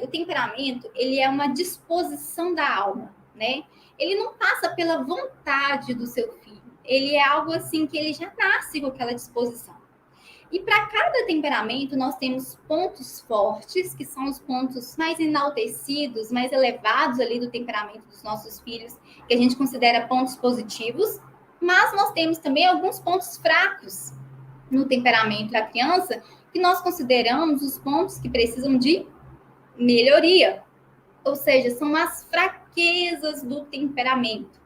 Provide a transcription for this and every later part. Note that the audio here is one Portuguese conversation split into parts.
o temperamento, ele é uma disposição da alma, né? Ele não passa pela vontade do seu filho. Ele é algo assim que ele já nasce com aquela disposição. E para cada temperamento, nós temos pontos fortes, que são os pontos mais enaltecidos, mais elevados ali do temperamento dos nossos filhos, que a gente considera pontos positivos, mas nós temos também alguns pontos fracos no temperamento da criança, que nós consideramos os pontos que precisam de melhoria. Ou seja, são as fraquezas do temperamento.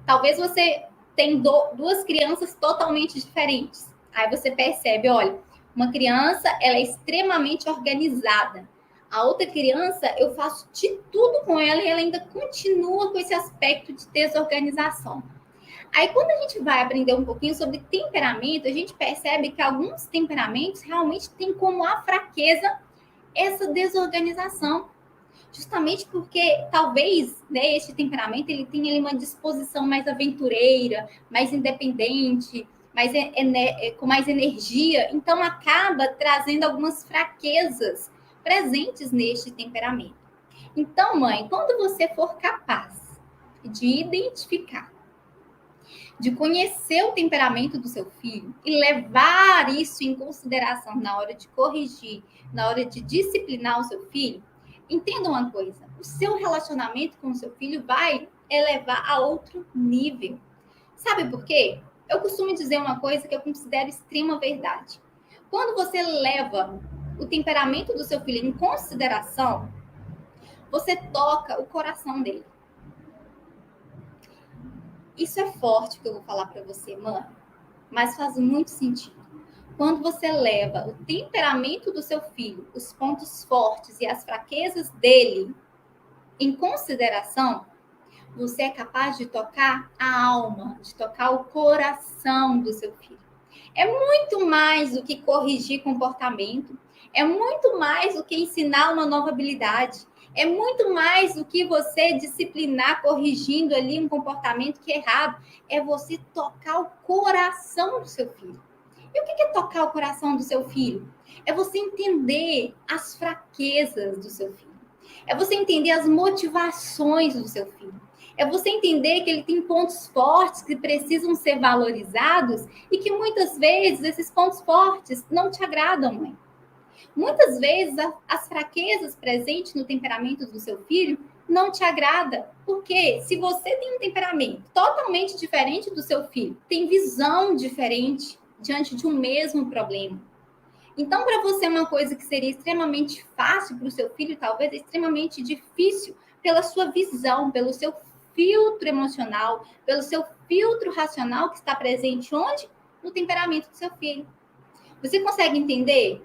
Talvez você tenha duas crianças totalmente diferentes. Aí você percebe, olha, uma criança ela é extremamente organizada. A outra criança, eu faço de tudo com ela e ela ainda continua com esse aspecto de desorganização. Aí, quando a gente vai aprender um pouquinho sobre temperamento, a gente percebe que alguns temperamentos realmente têm como a fraqueza essa desorganização. Justamente porque talvez, né, este temperamento ele tenha ali uma disposição mais aventureira, mais independente, com mais energia, então acaba trazendo algumas fraquezas presentes neste temperamento. Então, mãe, quando você for capaz de identificar, de conhecer o temperamento do seu filho e levar isso em consideração na hora de corrigir, na hora de disciplinar o seu filho, entenda uma coisa: o seu relacionamento com o seu filho vai elevar a outro nível. Sabe por quê? Eu costumo dizer uma coisa que eu considero extrema verdade. Quando você leva o temperamento do seu filho em consideração, você toca o coração dele. Isso é forte que eu vou falar para você, mãe, mas faz muito sentido. Quando você leva o temperamento do seu filho, os pontos fortes e as fraquezas dele em consideração, você é capaz de tocar a alma, de tocar o coração do seu filho. É muito mais do que corrigir comportamento, é muito mais do que ensinar uma nova habilidade, é muito mais do que você disciplinar corrigindo ali um comportamento que é errado, é você tocar o coração do seu filho. E o que é tocar o coração do seu filho? É você entender as fraquezas do seu filho. É você entender as motivações do seu filho. É você entender que ele tem pontos fortes que precisam ser valorizados e que muitas vezes esses pontos fortes não te agradam, mãe. Muitas vezes as fraquezas presentes no temperamento do seu filho não te agrada, porque se você tem um temperamento totalmente diferente do seu filho, tem visão diferente diante de um mesmo problema. Então, para você, uma coisa que seria extremamente fácil para o seu filho, talvez é extremamente difícil pela sua visão, pelo seu filtro emocional, pelo seu filtro racional que está presente onde? No temperamento do seu filho. Você consegue entender?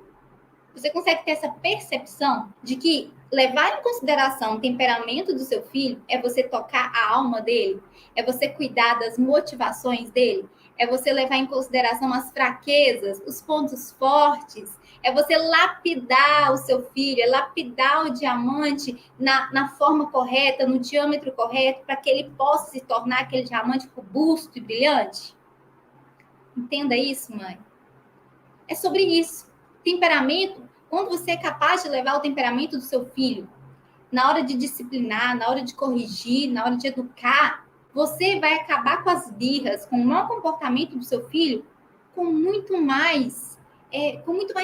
Você consegue ter essa percepção de que levar em consideração o temperamento do seu filho é você tocar a alma dele, é você cuidar das motivações dele, é você levar em consideração as fraquezas, os pontos fortes, é você lapidar o seu filho, é lapidar o diamante na forma correta, no diâmetro correto, para que ele possa se tornar aquele diamante robusto e brilhante? Entenda isso, mãe. É sobre isso. Temperamento, quando você é capaz de levar o temperamento do seu filho na hora de disciplinar, na hora de corrigir, na hora de educar, você vai acabar com as birras, com o mau comportamento do seu filho com muito mais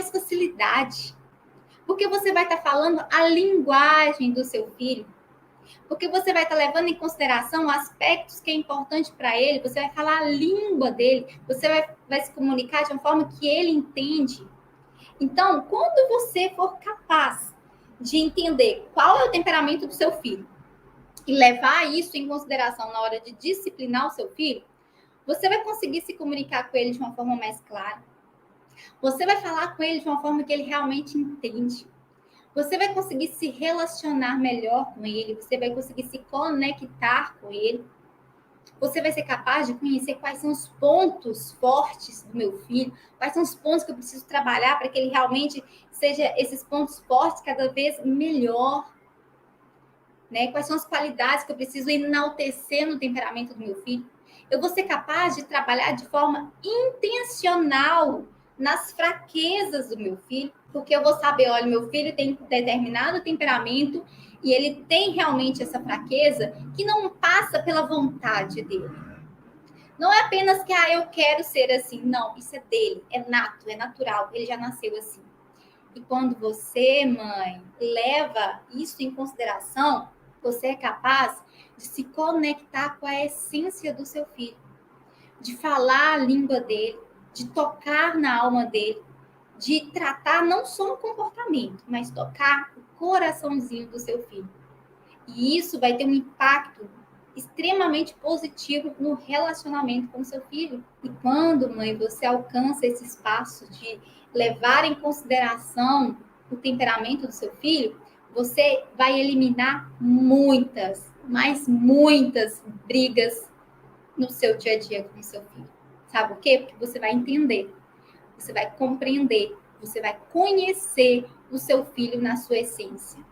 facilidade. Porque você vai estar falando a linguagem do seu filho. Porque você vai estar levando em consideração aspectos que é importante para ele, você vai falar a língua dele, você vai se comunicar de uma forma que ele entende. Então, quando você for capaz de entender qual é o temperamento do seu filho e levar isso em consideração na hora de disciplinar o seu filho, você vai conseguir se comunicar com ele de uma forma mais clara. Você vai falar com ele de uma forma que ele realmente entende. Você vai conseguir se relacionar melhor com ele, você vai conseguir se conectar com ele. Você vai ser capaz de conhecer quais são os pontos fortes do meu filho, quais são os pontos que eu preciso trabalhar para que ele realmente seja esses pontos fortes cada vez melhor. Né? Quais são as qualidades que eu preciso enaltecer no temperamento do meu filho. Eu vou ser capaz de trabalhar de forma intencional nas fraquezas do meu filho. Porque eu vou saber, olha, meu filho tem determinado temperamento e ele tem realmente essa fraqueza que não passa pela vontade dele. Não é apenas que, eu quero ser assim. Não, isso é dele, é nato, é natural, ele já nasceu assim. E quando você, mãe, leva isso em consideração, você é capaz de se conectar com a essência do seu filho, de falar a língua dele, de tocar na alma dele, de tratar não só o comportamento, mas tocar o coraçãozinho do seu filho. E isso vai ter um impacto extremamente positivo no relacionamento com o seu filho. E quando, mãe, você alcança esse espaço de levar em consideração o temperamento do seu filho, você vai eliminar muitas, mas muitas brigas no seu dia a dia com o seu filho. Sabe por quê? Porque você vai entender, você vai compreender, você vai conhecer o seu filho na sua essência.